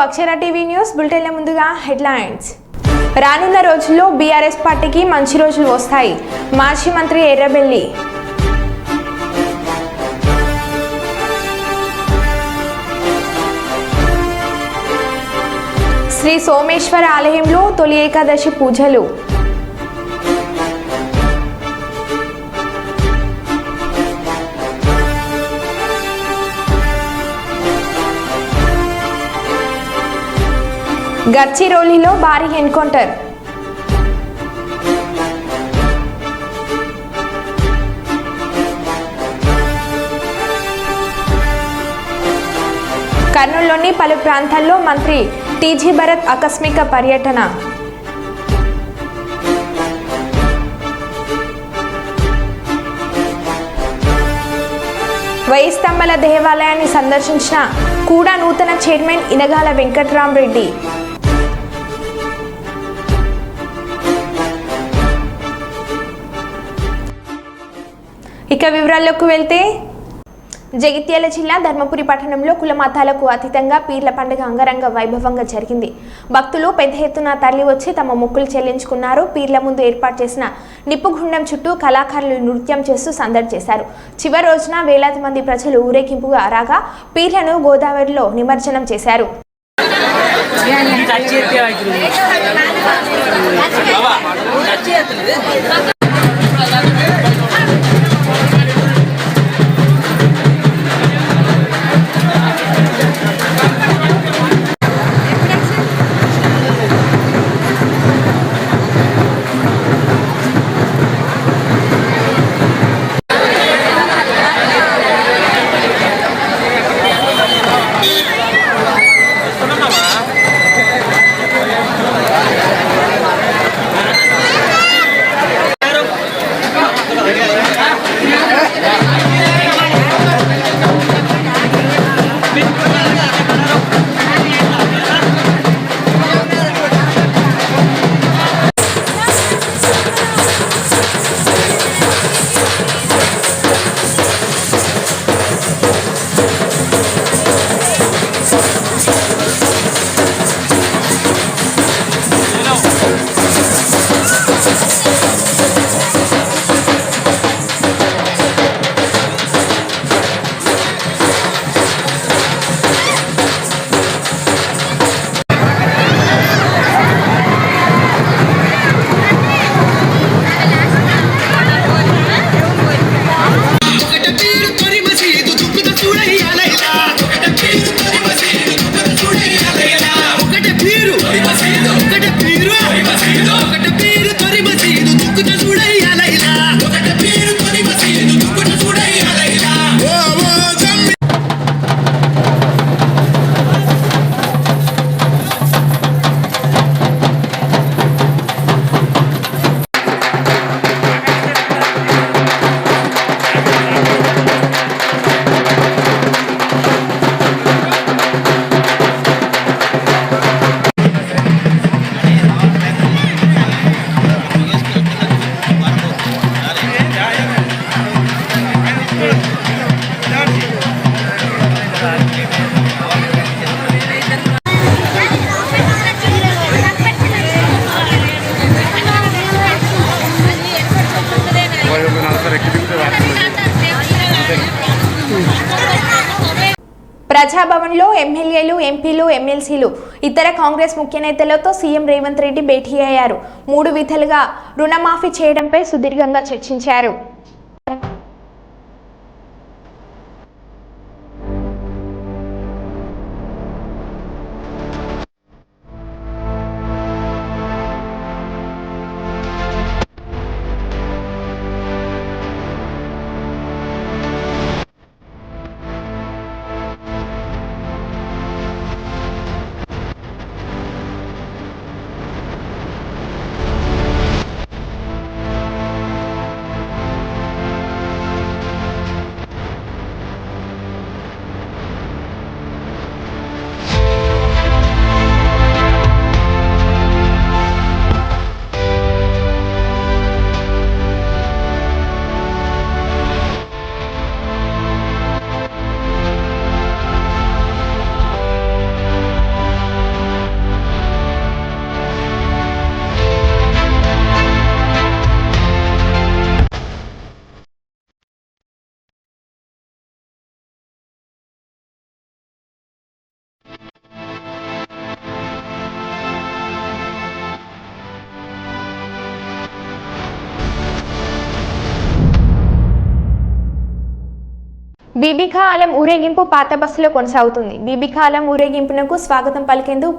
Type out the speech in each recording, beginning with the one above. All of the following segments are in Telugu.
అక్షర టీవీ న్యూస్ బులెటిన్ల ముందుగా హెడ్లైన్స్. రానున్న రోజుల్లో బీఆర్ఎస్ పార్టీకి మంచి రోజులు వస్తాయి. మాజీ మంత్రి ఎర్రబెల్లి. శ్రీ సోమేశ్వర ఆలయంలో తొలి ఏకాదశి పూజలు. గడ్చిరోలిలో భారీ ఎన్కౌంటర్. కర్నూలులోని పలు ప్రాంతాల్లో మంత్రి టీజీ భరత్ ఆకస్మిక పర్యటన. వెయ్యి స్తంభాల దేవాలయాన్ని సందర్శించిన కూడా నూతన చైర్మన్ ఇనగాల వెంకట్రామరెడ్డి. ఇక వివరాల్లోకి వెళ్తే జగిత్యాల జిల్లా ధర్మపురి పట్టణంలో కుల మతాలకు అతీతంగా పీర్ల పండుగ అంగరంగ వైభవంగా జరిగింది. భక్తులు పెద్ద ఎత్తున తరలి వచ్చి తమ మొక్కులు చెల్లించుకున్నారు. పీర్ల ముందు ఏర్పాటు చేసిన నిప్పుగుండం చుట్టూ కళాకారులు నృత్యం చేస్తూ సందడి చేశారు. చివరి రోజున వేలాది మంది ప్రజలు ఊరేగింపుగా రాగా పీర్లను గోదావరిలో నిమజ్జనం చేశారు. ప్రజాభవన్లో ఎమ్మెల్యేలు, ఎంపీలు, ఎమ్మెల్సీలు, ఇతర కాంగ్రెస్ ముఖ్య నేతలతో సీఎం రేవంత్ రెడ్డి భేటీ అయ్యారు. 3 విడతలుగా రుణమాఫీ చేయడంపై సుదీర్ఘంగా చర్చించారు. బీబీకా ఆలం ఊరేగింపు పాత బస్సులో కొనసాగుతుంది. బీబీకా ఆలం ఊరేగింపునకు స్వాగతం పలికేందుకు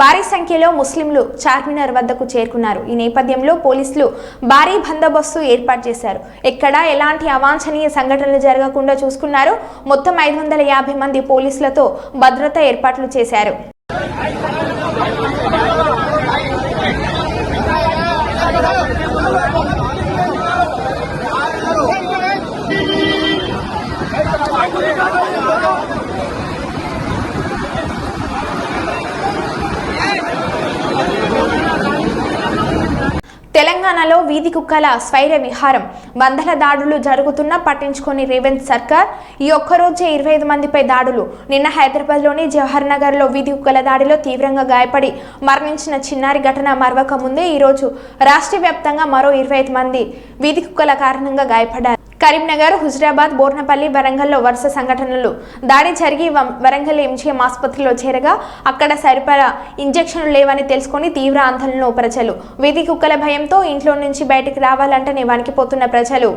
భారీ సంఖ్యలో ముస్లింలు చార్మినార్ వద్దకు చేరుకున్నారు. ఈ నేపథ్యంలో పోలీసులు భారీ బందోబస్తు ఏర్పాటు చేశారు. ఎక్కడా ఎలాంటి అవాంఛనీయ సంఘటనలు జరగకుండా చూసుకున్నారు. మొత్తం 550 మంది పోలీసులతో భద్రతా ఏర్పాట్లు చేశారు. తెలంగాణలో వీధి కుక్కల స్వైర విహారం, వందల దాడులు జరుగుతున్నా పట్టించుకొని రేవంత్ సర్కార్. ఈ ఒక్కరోజే 25 మందిపై దాడులు. నిన్న హైదరాబాద్లోని జవహర్ నగర్లో వీధి కుక్కల దాడిలో తీవ్రంగా గాయపడి మరణించిన చిన్నారి ఘటన మరవక ముందే ఈరోజు రాష్ట్ర వ్యాప్తంగా మరో 25 మంది వీధి కుక్కల కారణంగా గాయపడ్డారు. కరీంనగర్, హుజరాబాద్, బోర్నపల్లి, వరంగల్లో వరుస సంఘటనలు. దాడి జరిగి వరంగల్ ఎంజీఎం ఆసుపత్రిలో చేరగా అక్కడ సరిపడా ఇంజెక్షన్లు లేవని తెలుసుకుని తీవ్ర ఆందోళనలో ప్రజలు. వీధి కుక్కల భయంతో ఇంట్లో నుంచి బయటకు రావాలంటేనే వణికిపోతున్న ప్రజలు.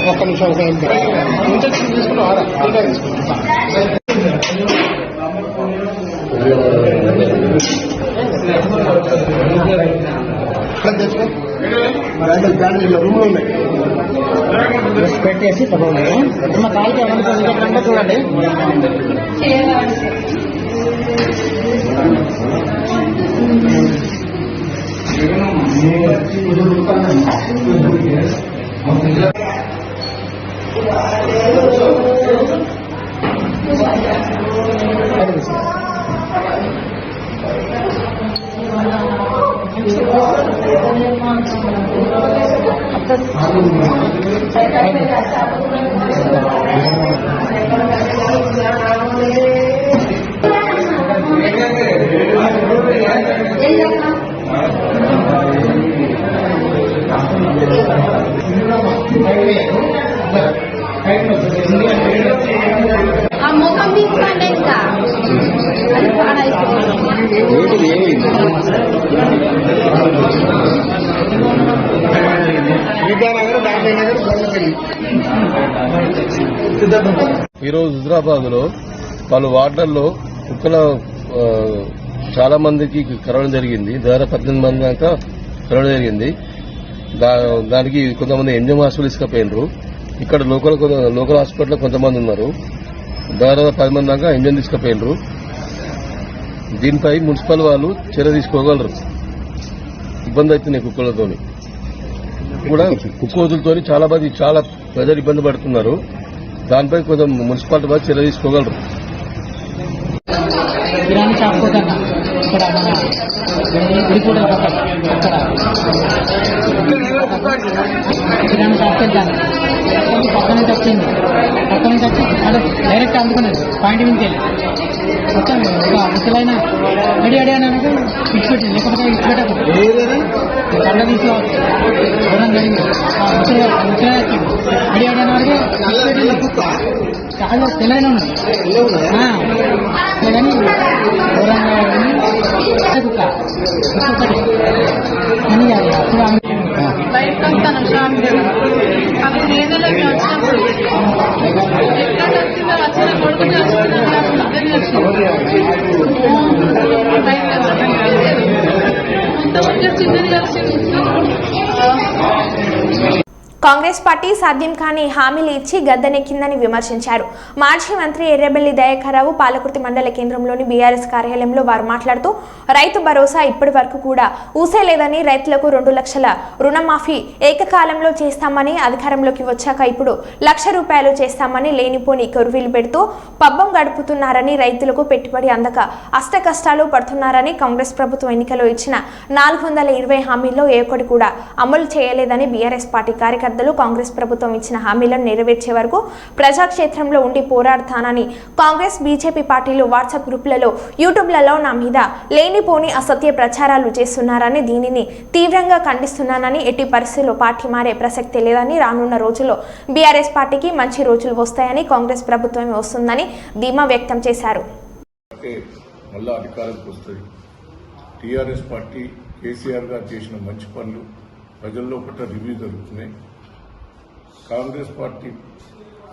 ఒక్క నిమిషం ఇంజక్షన్ తీసుకున్నారా? రూమ్ లో ఉన్నాయి పెట్టేసి మా కాలికి ఎవరికంటే చూడండి. ఆ ముఖం తీసుకోండి ఇంకా ఈరోజు హుజరాబాద్ లో పలు వార్డుల్లో కుక్కల చాలా మందికి కరోనా జరిగింది. దాదాపు 18 మంది దాకా కరోనా జరిగింది. దానికి కొంతమంది ఎంజిఎం హాస్పిటల్ తీసుకుపోయినారు. ఇక్కడ లోకల్ హాస్పిటల్లో కొంతమంది ఉన్నారు. దాదాపు 10 మంది దాకా ఎంజిఎం తీసుకుపోయినారు. దీనిపై మున్సిపల్ వాళ్ళు చర్య తీసుకోగలరు. ఇబ్బంది అవుతుంది కుక్కలతో కూడా. కుక్కోజులతో చాలా ప్రజలు ఇబ్బంది పడుతున్నారు. దానిపై కొంచెం మున్సిపాలిటీ వాళ్ళు చర్య తీసుకోగలరు. కిరాణా షాప్ ఇక్కడ మన గుడిపూట కిరాణా షాప్కి వెళ్తాను. పక్కన నుంచి వచ్చింది. పక్క నుంచి వచ్చి డైరెక్ట్ అందుకున్నది. పాయింట్ నుంచి వెళ్ళి వచ్చాను. ఒక ముసలైన అడి అనగా ఇచ్చిపెట్టింది. లేకపోతే ఇచ్చిపెట్టకు కళ్ళ తీసి దూరం జరిగింది. ముసలైన అడి అడిగినవాడికి చాలా తెల్లగానే ఉన్నాయి కానీ దూరంగా బయటకు వస్తాను షాప్ అవి నేనలోకి వచ్చినప్పుడు ఎక్కడ వచ్చిందో వచ్చిన కొడుకుని వచ్చిందో ఇద్దరిని వచ్చింది బయట ఇంతవరకు చిన్నది వచ్చింది. కాంగ్రెస్ పార్టీ సాధ్యం కాని హామీలు ఇచ్చి గద్దెనెక్కిందని విమర్శించారు. మాజీ మంత్రి ఎర్రబెల్లి దయాకర్రావు పాలకుర్తి మండల కేంద్రంలోని బీఆర్ఎస్ కార్యాలయంలో వారు మాట్లాడుతూ రైతు భరోసా ఇప్పటి వరకు కూడా ఊసేలేదని, రైతులకు 2 లక్షల రుణమాఫీ ఏకకాలంలో చేస్తామని, అధికారంలోకి వచ్చాక ఇప్పుడు ₹1,00,000 చేస్తామని లేనిపోని కొరువీలు పెడుతూ పబ్బం గడుపుతున్నారని, రైతులకు పెట్టుబడి అందక అష్ట కష్టాలు పడుతున్నారని, కాంగ్రెస్ ప్రభుత్వం ఎన్నికల్లో ఇచ్చిన 420 హామీల్లో ఏ ఒక్కటి కూడా అమలు చేయలేదని బీఆర్ఎస్ పార్టీ కార్యకర్తలు కాంగ్రెస్ ప్రభుత్వం ఇచ్చిన హామీలను నెరవేర్చే వరకు ప్రజాక్షేత్రంలో ఉండి పోరాడతానని, కాంగ్రెస్ బీజేపీ పార్టీలు వాట్సాప్ గ్రూపులలో, యూట్యూబ్లలో నా మీద లేనిపోని అసత్య ప్రచారాలు చేస్తున్నారని, దీనిని తీవ్రంగా ఖండిస్తున్నానని, ఎట్టి పరిస్థితుల్లో పార్టీ మారే ప్రసక్తే లేదని, రానున్న రోజుల్లో బీఆర్ఎస్ పార్టీకి మంచి రోజులు వస్తాయని, కాంగ్రెస్ ప్రభుత్వమే వస్తుందని ధీమా వ్యక్తం చేశారు. మళ్ళా అధికారంకి వస్తుంది. టీఆర్ఎస్ పార్టీ కేసీఆర్ గారు చేసిన మంచి పనులు ప్రజల్లో పట్ల రివ్యూ జరుగుతున్నాయి. కాంగ్రెస్ పార్టీ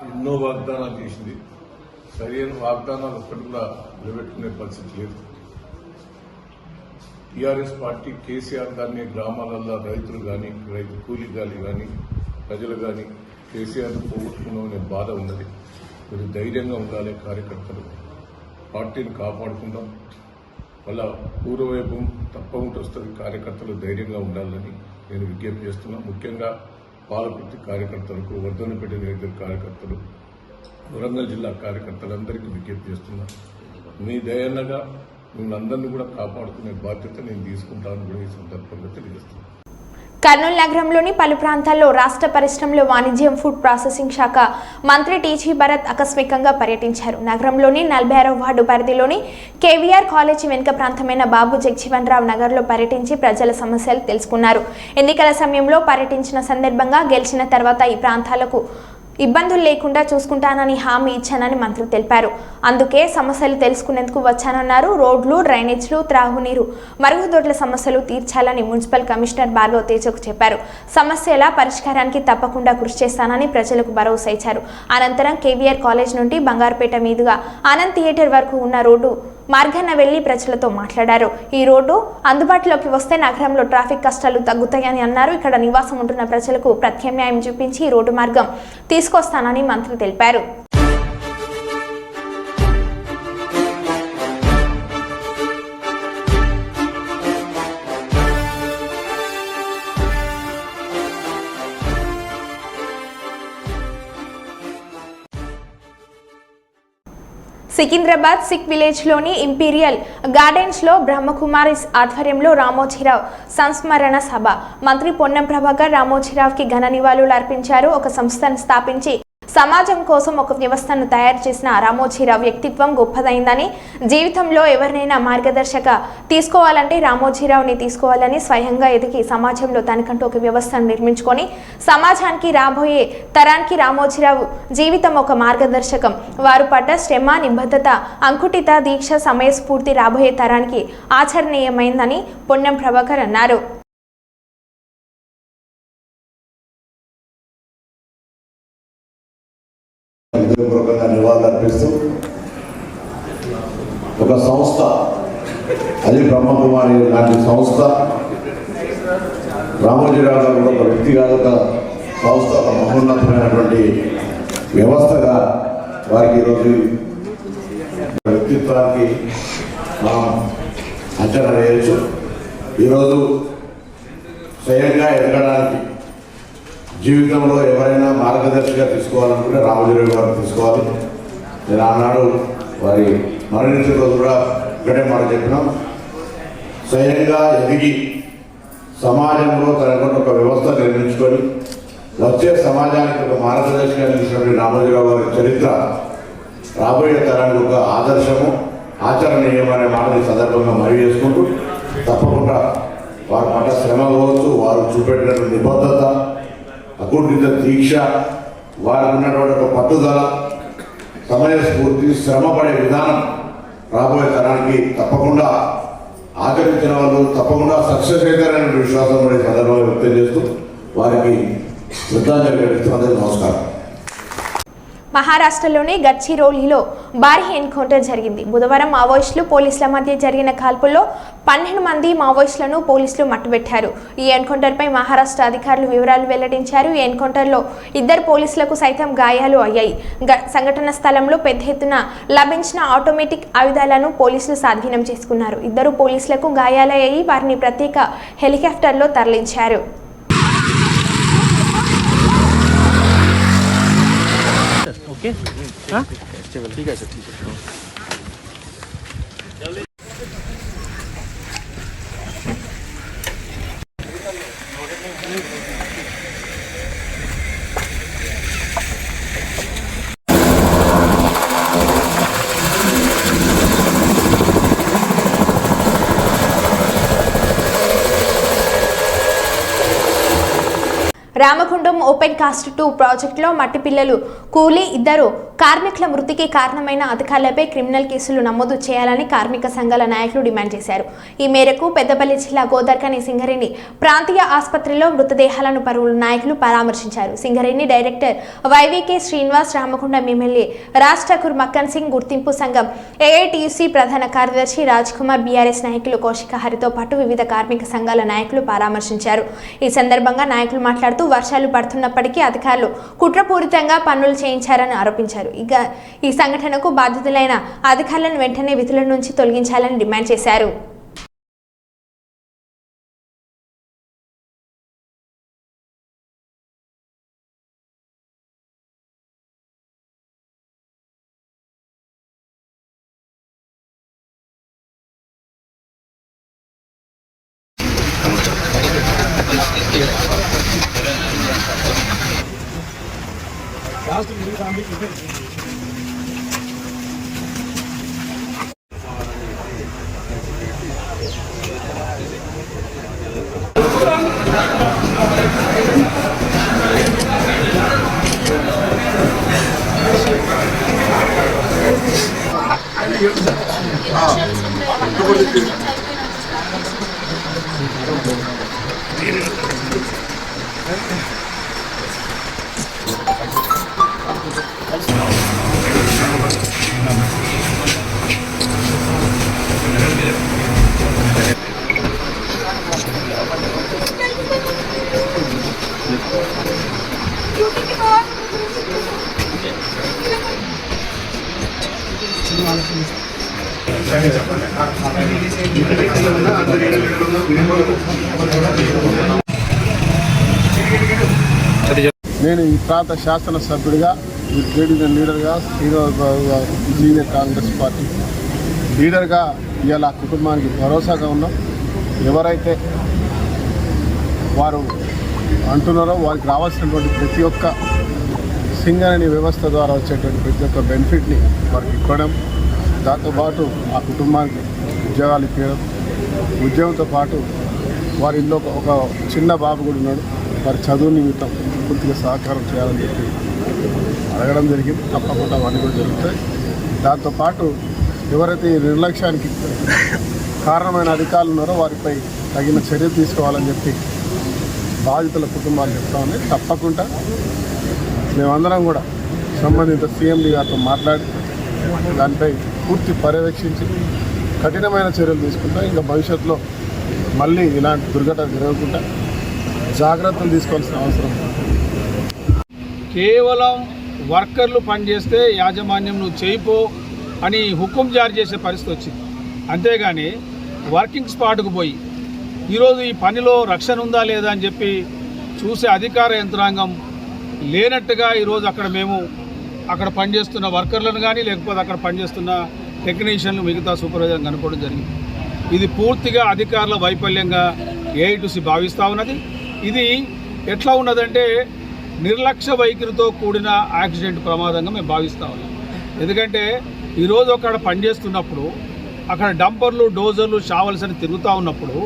ఎన్నో వాగ్దానాలు చేసింది. సరైన వాగ్దానాలు ఒక్కటి కూడా నిలబెట్టుకునే పరిస్థితి లేదు. టీఆర్ఎస్ పార్టీ కేసీఆర్ గారిని గ్రామాలలో రైతులు కానీ, రైతు కూలీగాలి కానీ, ప్రజలు కానీ కేసీఆర్ను పోగొట్టుకున్నామనే బాధ ఉన్నది. మీరు ధైర్యంగా ఉండాలి. కార్యకర్తలు పార్టీని కాపాడుకుందాం. మళ్ళా పూర్వవైభవం తప్పకుండా వస్తుంది. కార్యకర్తలు ధైర్యంగా ఉండాలని నేను విజ్ఞప్తి చేస్తున్నా. ముఖ్యంగా పాలకుర్తి కార్యకర్తలకు, వర్ధనపేట నియోజకవర్గ కార్యకర్తలు, వరంగల్ జిల్లా కార్యకర్తలందరికీ విజ్ఞప్తి చేస్తున్నా. మీ దయన్నగా మిమ్మల్ని అందరినీ కూడా కాపాడుకునే బాధ్యత నేను తీసుకుంటానని కూడా ఈ సందర్భంగా తెలియజేస్తున్నాను. కర్నూలు నగరంలోని పలు ప్రాంతాల్లో రాష్ట్ర పరిశ్రమలో వాణిజ్యం, ఫుడ్ ప్రాసెసింగ్ శాఖ మంత్రి టీజీ భరత్ ఆకస్మికంగా పర్యటించారు. నగరంలోని 46వ వార్డు పరిధిలోని కేవీఆర్ కాలేజీ వెనుక ప్రాంతమైన బాబు జగజీవన్ రావు నగర్లో పర్యటించి ప్రజల సమస్యలు తెలుసుకున్నారు. ఎన్నికల సమయంలో పర్యటించిన సందర్భంగా గెలిచిన తర్వాత ఈ ప్రాంతాలకు ఇబ్బందులు లేకుండా చూసుకుంటానని హామీ ఇచ్చానని మంత్రి తెలిపారు. అందుకే సమస్యలు తెలుసుకునేందుకు వచ్చానన్నారు. రోడ్లు, డ్రైనేజ్లు, త్రాగునీరు, మరుగుదొడ్ల సమస్యలు తీర్చాలని మున్సిపల్ కమిషనర్ భార్గవ్ తేజకు చెప్పారు. సమస్యల పరిష్కారానికి తప్పకుండా కృషి చేస్తానని ప్రజలకు భరోసా ఇచ్చారు. అనంతరం కేవీఆర్ కాలేజ్ నుండి బంగారుపేట మీదుగా ఆనంద్ థియేటర్ వరకు ఉన్న రోడ్డు మార్గాన వెళ్లి ప్రజలతో మాట్లాడారు. ఈ రోడ్డు అందుబాటులోకి వస్తే నగరంలో ట్రాఫిక్ కష్టాలు తగ్గుతాయని అన్నారు. ఇక్కడ నివాసం ఉంటున్న ప్రజలకు ప్రత్యామ్నాయం చూపించి ఈ రోడ్డు మార్గం తీసుకొస్తానని మంత్రి తెలిపారు. సికింద్రాబాద్ సిక్ విలేజ్లోని ఇంపీరియల్ గార్డెన్స్లో బ్రహ్మకుమారిస్ ఆధ్వర్యంలో రామోజీరావు సంస్మరణ సభ. మంత్రి పొన్నం ప్రభాకర్ రామోజీరావుకి ఘన నివాళులు అర్పించారు. ఒక సంస్థను స్థాపించి సమాజం కోసం ఒక వ్యవస్థను తయారు చేసిన రామోజీరావు వ్యక్తిత్వం గొప్పదైందని, జీవితంలో ఎవరినైనా మార్గదర్శక తీసుకోవాలంటే రామోజీరావుని తీసుకోవాలని, స్వయంగా ఎదిగి సమాజంలో తనకంటూ ఒక వ్యవస్థను నిర్మించుకొని సమాజానికి, రాబోయే తరానికి రామోజీరావు జీవితం ఒక మార్గదర్శకం. వారు పడ్డ శ్రమ, నిబద్ధత, అంకుటిత దీక్ష, సమయస్ఫూర్తి రాబోయే తరానికి ఆచరణీయమైందని పొన్నం ప్రభాకర్ అన్నారు. హృదయపూర్వకంగా నివాళులు అర్పిస్తూ ఒక సంస్థ, అది బ్రహ్మకుమారి లాంటి సంస్థ, రామోజీరావు గారు కూడా ఒక వ్యక్తి కాదు, ఒక సంస్థ, ఒక మహోన్నతమైనటువంటి వ్యవస్థగా వారికి ఈరోజు వ్యక్తిత్వానికి మనం అంచనా వేయచ్చు. ఈరోజు స్వయంగా ఎదగడానికి జీవితంలో ఎవరైనా మార్గదర్శిగా తీసుకోవాలనుకుంటే రామోజీరావు గారు తీసుకోవాలి. నేను ఆనాడు వారి మరణించిన రోజు కూడా ఇక్కడే మాట చెప్పినాం. స్వయంగా ఎదిగి సమాజంలో తనకుండా ఒక వ్యవస్థ నిర్మించుకొని వచ్చే సమాజానికి ఒక మార్గదర్శిగా నిలిచినటువంటి రామోజీరావు గారి చరిత్ర రాబోయే తరానికి ఒక ఆదర్శము, ఆచరణీయమనే మాటని సందర్భంగా మనవి చేసుకుంటూ, తప్పకుండా వారి పట్ల శ్రమ కావచ్చు, వారు చూపెట్టినటువంటి నిబద్ధత, అకుంఠిత దీక్ష, వారికి ఉన్నటువంటి ఒక పట్టుదల, సమయస్ఫూర్తి, శ్రమపడే విధానం రాబోయే తరానికి తప్పకుండా ఆచరించిన వాళ్ళు తప్పకుండా సక్సెస్ అవుతారనే విశ్వాసం కూడా ఈ సందర్భంగా వ్యక్తం చేస్తూ వారికి శ్రద్ధాంజలి ఘటిస్తూ అందరికీ నమస్కారం. మహారాష్ట్రలోని గడ్చిరోలిలో భారీ ఎన్కౌంటర్ జరిగింది. బుధవారం మావోయిస్టులు పోలీసుల మధ్య జరిగిన కాల్పుల్లో 12 మంది మావోయిస్టులను పోలీసులు మట్టుబెట్టారు. ఈ ఎన్కౌంటర్పై మహారాష్ట్ర అధికారులు వివరాలు వెల్లడించారు. ఈ ఎన్కౌంటర్లో 2 పోలీసులకు సైతం గాయాలు అయ్యాయి. సంఘటన స్థలంలో పెద్ద ఎత్తున లభించిన ఆటోమేటిక్ ఆయుధాలను పోలీసులు స్వాధీనం చేసుకున్నారు. 2 పోలీసులకు గాయాలయ్యాయి. వారిని ప్రత్యేక హెలికాప్టర్లో తరలించారు. ठीक है सर, ठीक है। రామగుండం ఓపెన్ కాస్ట్ 2 ప్రాజెక్టులో మట్టి పిల్లలు కూలీ 2 కార్మికుల మృతికి కారణమైన అధికారులపై క్రిమినల్ కేసులు నమోదు చేయాలని కార్మిక సంఘాల నాయకులు డిమాండ్ చేశారు. ఈ మేరకు పెద్దపల్లి జిల్లా గోదార్కని సింగరేణి ప్రాంతీయ ఆసుపత్రిలో మృతదేహాలను పలువురు నాయకులు పరామర్శించారు. సింగరేణి డైరెక్టర్ వైవికే శ్రీనివాస్, రామగుండం ఎమ్మెల్యే రాజ్ ఠాకూర్, మక్కన్ సింగ్ గుర్తింపు సంఘం ఏఐటియుసి ప్రధాన కార్యదర్శి రాజ్ కుమార్, బీఆర్ఎస్ నాయకులు కౌశిక హరితో పాటు వివిధ కార్మిక సంఘాల నాయకులు పరామర్శించారు. ఈ సందర్భంగా నాయకులు మాట్లాడుతూ వర్షాలు పడుతున్నప్పటికీ అధికారులు కుట్రపూరితంగా పనులు చేయించారని ఆరోపించారు. ఇక ఈ సంఘటనకు బాధితులైన అధికారులను వెంటనే విధుల నుంచి తొలగించాలని డిమాండ్ చేశారు. నేను ఈ ప్రాంత శాసనసభ్యుడిగా, ఈ ట్రేడ్ యూనియన్ లీడర్గా, సీనియర్ కాంగ్రెస్ పార్టీ లీడర్గా ఇవాళ కుటుంబానికి భరోసాగా ఉన్నాం. ఎవరైతే వారు అంటున్నారో వారికి రావాల్సినటువంటి ప్రతి ఒక్క సింగరేణి వ్యవస్థ ద్వారా వచ్చేటువంటి ప్రతి ఒక్క బెనిఫిట్ని వారికి ఇవ్వడం, దాంతోపాటు ఆ కుటుంబానికి ఉద్యోగాలు ఇవ్వడం, ఉద్యోగంతో పాటు వారి ఇంట్లో ఒక చిన్న బాబు కూడా ఉన్నాడు, వారి చదువు నిమిత్తం పూర్తిగా సహకారం చేయాలని చెప్పి అడగడం జరిగింది. తప్పకుండా అవన్నీ కూడా జరుగుతాయి. దాంతోపాటు ఎవరైతే ఈ నిర్లక్ష్యానికి కారణమైన అధికారులు ఉన్నారో వారిపై తగిన చర్యలు తీసుకోవాలని చెప్పి బాధితుల కుటుంబాలు చెప్తా ఉన్నాయి. తప్పకుండా మేమందరం కూడా సంబంధిత సీఎండీ గారితో మాట్లాడి దానిపై పూర్తి పర్యవేక్షించి కఠినమైన చర్యలు తీసుకుంటాం. ఇంకా భవిష్యత్తులో మళ్ళీ ఇలాంటి దుర్ఘటన జరగకుండా జాగ్రత్తలు తీసుకోవాల్సిన అవసరం. కేవలం వర్కర్లు పనిచేస్తే యాజమాన్యం నువ్వు చేయిపో అని హుకుం జారీ చేసే పరిస్థితి వచ్చింది. అంతేగాని వర్కింగ్ స్పాట్కు పోయి ఈరోజు ఈ పనిలో రక్షణ ఉందా లేదా అని చెప్పి చూసే అధికార యంత్రాంగం లేనట్టుగా ఈరోజు అక్కడ పనిచేస్తున్న వర్కర్లను కానీ లేకపోతే అక్కడ పనిచేస్తున్న టెక్నీషియన్లు మిగతా సూపర్వైజర్లు కనుక్కోవడం జరిగింది. ఇది పూర్తిగా అధికారుల వైఫల్యంగా ఏఐటిసి భావిస్తూ ఉన్నది. ఇది ఎట్లా ఉన్నదంటే నిర్లక్ష్య వైఖరితో కూడిన యాక్సిడెంట్ ప్రమాదంగా మేము భావిస్తూ ఉన్నాం. ఎందుకంటే ఈరోజు అక్కడ పనిచేస్తున్నప్పుడు అక్కడ డంపర్లు, డోజర్లు, షావల్స్ అని తిరుగుతూ ఉన్నప్పుడు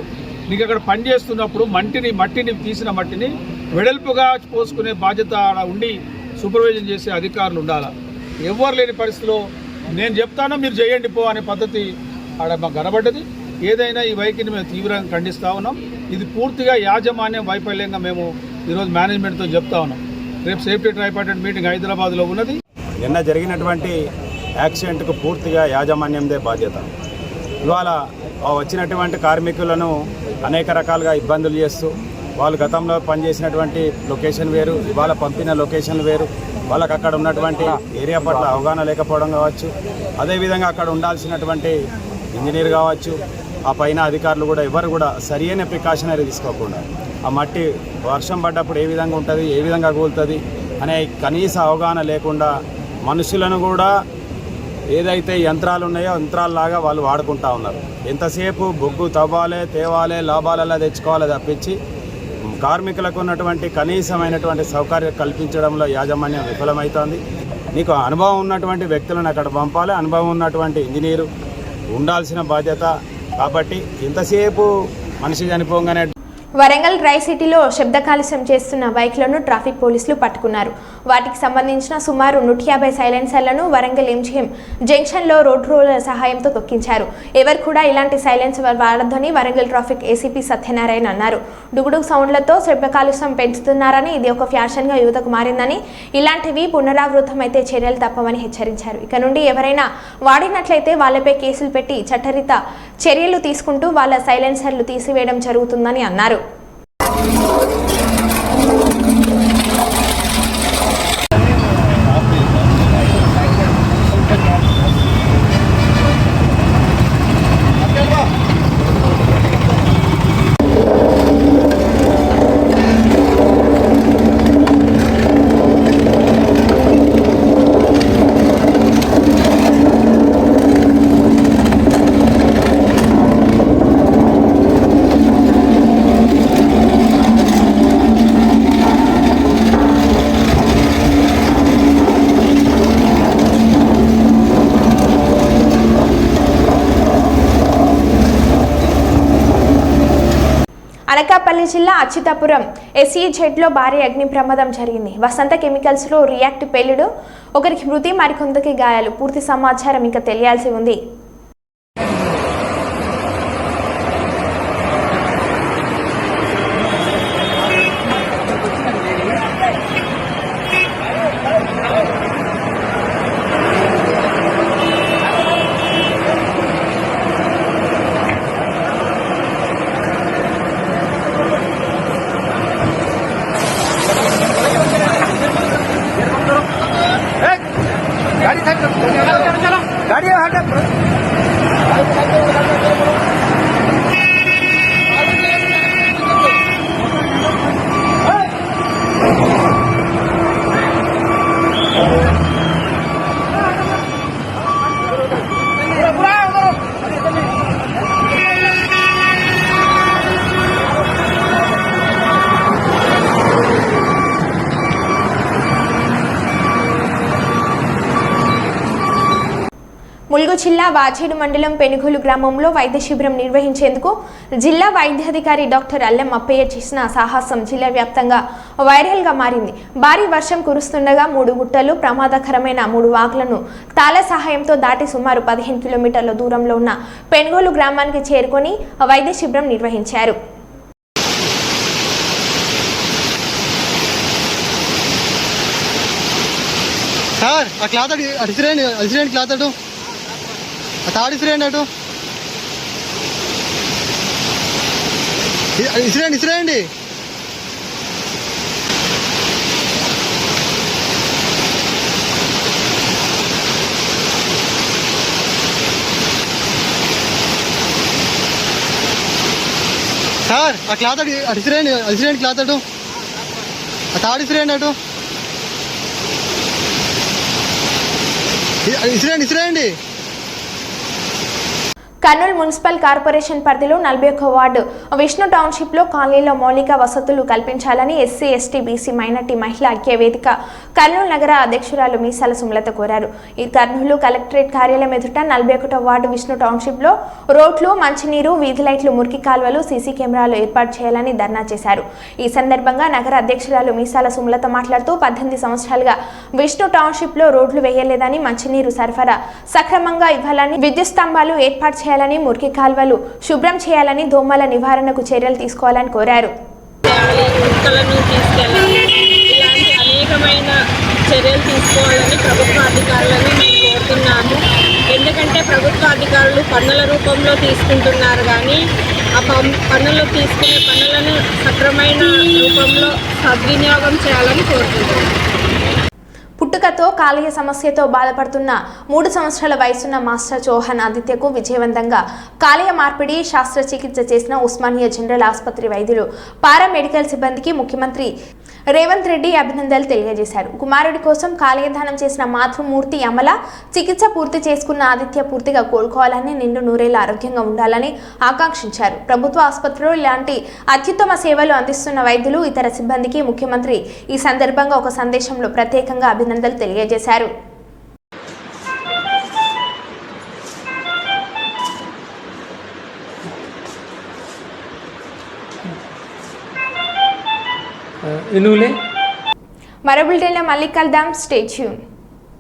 నీకు అక్కడ పనిచేస్తున్నప్పుడు మట్టిని తీసిన మట్టిని వెడల్పుగా పోసుకునే బాధ్యత ఉండి సూపర్వైజన్ చేసే అధికారులు ఉండాలా. ఎవ్వరు లేని పరిస్థితిలో నేను చెప్తానో మీరు చేయండి పో అనే పద్ధతి ఆడ మాకు కనబడ్డది. ఏదైనా ఈ వైఖరిని మేము తీవ్రంగా ఖండిస్తూ ఉన్నాం. ఇది పూర్తిగా యాజమాన్యం వైఫల్యంగా మేము ఈరోజు మేనేజ్మెంట్తో చెప్తా ఉన్నాం. రేపు సేఫ్టీ ట్రైపార్టెంట్ మీటింగ్ హైదరాబాద్లో ఉన్నది. నిన్న జరిగినటువంటి యాక్సిడెంట్కు పూర్తిగా యాజమాన్యందే బాధ్యత. ఇవాళ వచ్చినటువంటి కార్మికులను అనేక రకాలుగా ఇబ్బందులు చేస్తూ వాళ్ళు గతంలో పనిచేసినటువంటి లొకేషన్ వేరు, ఇవాళ పంపిన లొకేషన్ వేరు, వాళ్ళకి అక్కడ ఉన్నటువంటి ఏరియా పట్ల అవగాహన లేకపోవడం కావచ్చు, అదేవిధంగా అక్కడ ఉండాల్సినటువంటి ఇంజనీర్ కావచ్చు, ఆ పైన అధికారులు కూడా ఎవరు కూడా సరైన ప్రికాషనరీ తీసుకోకుండా ఆ మట్టి వర్షం పడ్డప్పుడు ఏ విధంగా ఉంటుంది, ఏ విధంగా కూలుతుంది అనే కనీస అవగాహన లేకుండా మనుషులను కూడా ఏదైతే యంత్రాలు ఉన్నాయో యంత్రాలలాగా వాళ్ళు వాడుకుంటూ ఉన్నారు. ఎంతసేపు బొగ్గు తవ్వాలి, తేవాలి, లాభాలలో తెచ్చుకోవాలి తప్పించి కార్మికులకు ఉన్నటువంటి కనీసమైనటువంటి సౌకర్యం కల్పించడంలో యాజమాన్యం విఫలమవుతోంది. నీకు అనుభవం ఉన్నటువంటి వ్యక్తులను అక్కడ పంపాలి, అనుభవం ఉన్నటువంటి ఇంజనీరు ఉండాల్సిన బాధ్యత. కాబట్టి ఎంతసేపు మనిషి చనిపోగానే వరంగల్ డ్రై సిటీలో శబ్ద కాలుష్యం చేస్తున్న బైక్లను ట్రాఫిక్ పోలీసులు పట్టుకున్నారు. వాటికి సంబంధించిన సుమారు 150 సైలెన్సర్లను వరంగల్ ఎంజీఎం జంక్షన్లో రోడ్ రోలర్ సహాయంతో తొక్కించారు. ఎవరు కూడా ఇలాంటి సైలెన్సర్ వాడొద్దని వరంగల్ ట్రాఫిక్ ఏసీపీ సత్యనారాయణ అన్నారు. డుగుడుగు సౌండ్లతో శబ్ద కాలుష్యం పెంచుతున్నారని, ఇది ఒక ఫ్యాషన్గా యువతకు మారిందని, ఇలాంటివి పునరావృతమైతే చర్యలు తప్పవని హెచ్చరించారు. ఇక నుండి ఎవరైనా వాడినట్లయితే వాళ్ళపై కేసులు పెట్టి చట్టరీత చర్యలు తీసుకుంటూ వాళ్ళ సైలెన్సర్లు తీసివేయడం జరుగుతుందని అన్నారు. అనకాపల్లి జిల్లా అచ్యుతాపురం SEZలో భారీ అగ్ని ప్రమాదం జరిగింది. వసంత కెమికల్స్లో రియాక్ట్ పేలుడు, ఒకరికి మృతి, మరికొందరికి గాయాలు. పూర్తి సమాచారం ఇంకా తెలియాల్సి ఉంది. ములుగు జిల్లా వాచేడు మండలం పెనుగోలు గ్రామంలో వైద్య శిబిరం నిర్వహించేందుకు జిల్లా వైద్యాధికారి డాక్టర్ అల్లం అప్పయ్య చేసిన సాహసం జిల్లా వ్యాప్తంగా వైరల్గా మారింది. భారీ వర్షం కురుస్తుండగా 3 గుట్టలు, ప్రమాదకరమైన 3 వాగులను తాళ సహాయంతో దాటి సుమారు 15 కిలోమీటర్ల దూరంలో ఉన్న పెనుగోలు గ్రామానికి చేరుకొని వైద్య శిబిరం నిర్వహించారు. సార్ ఆ క్లాత్ అడిసిరేండి క్లాత్ అటు తాడిసిరేండి అటు ఇసిరేండి సార్ ఆ క్లాత్ అడిసిరేండి క్లాత్ అటు తాడిసిరేండి అటు ఇసిరేండి. కర్నూలు మున్సిపల్ కార్పొరేషన్ పరిధిలో 41వ వార్డు విష్ణు టౌన్షిప్లో కాలనీలో మౌలిక వసతులు కల్పించాలని ఎస్సీ, ఎస్టీ, బీసీ, మైనార్టీ మహిళా ఐక్య వేదిక కర్నూలు నగర అధ్యక్షురాలు మీసాల సుమలత కోరారు. ఈ కర్నూలు కలెక్టరేట్ కార్యాలయం ఎదుట 41వ వార్డు విష్ణు టౌన్షిప్లో రోడ్లు, మంచినీరు, వీధి లైట్లు, మురికి కాల్వలు, సీసీ కెమెరాలు ఏర్పాటు చేయాలని ధర్నా చేశారు. ఈ సందర్భంగా నగర అధ్యక్షురాలు మీసాల సుమలత మాట్లాడుతూ 18 సంవత్సరాలుగా విష్ణు టౌన్షిప్లో రోడ్లు వేయలేదని, మంచినీరు సరఫరా సక్రమంగా ఇవ్వాలని, విద్యుత్ స్తంభాలు ఏర్పాటు చేయాలని, మురికి కాల్వలు శుభ్రం చేయాలని, దోమల నివారణకు చర్యలు తీసుకోవాలని కోరారు. కుక్కలను తీసుకెళ్ళాలి, ఇలాంటి అనేకమైన చర్యలు తీసుకోవాలని ప్రభుత్వ అధికారులను నేను కోరుతున్నాను. ఎందుకంటే ప్రభుత్వ అధికారులు పన్నుల రూపంలో తీసుకుంటున్నారు, కానీ ఆ పన్నులు తీసుకునే పన్నులను సక్రమైన రూపంలో సద్వినియోగం చేయాలని కోరుతున్నాను. పుట్టుకతో కాలేయ సమస్యతో బాధపడుతున్న 3 సంవత్సరాల వయసున్న మాస్టర్ చౌహాన్ ఆదిత్యకు విజయవంతంగా కాలేయ మార్పిడి శస్త్రచికిత్స చేసిన ఉస్మానియా జనరల్ ఆసుపత్రి వైద్యులు పారామెడికల్ సిబ్బందికి ముఖ్యమంత్రి రేవంత్ రెడ్డి అభినందనలు తెలియజేశారు. కుమారుడి కోసం కాలేయదానం చేసిన మాతృమూర్తి అమల చికిత్స పూర్తి చేసుకున్న ఆదిత్య పూర్తిగా కోలుకోవాలని, నిండు నూరేళ్ల ఆరోగ్యంగా ఉండాలని ఆకాంక్షించారు. ప్రభుత్వ ఆసుపత్రిలో ఇలాంటి అత్యుత్తమ సేవలు అందిస్తున్న వైద్యులు, ఇతర సిబ్బందికి ముఖ్యమంత్రి ఈ సందర్భంగా ఒక సందేశంలో ప్రత్యేకంగా అభినందనలు తెలియజేశారు. మరో బులెటిన్లో మళ్ళీ కలుద్దాం. Stay tune.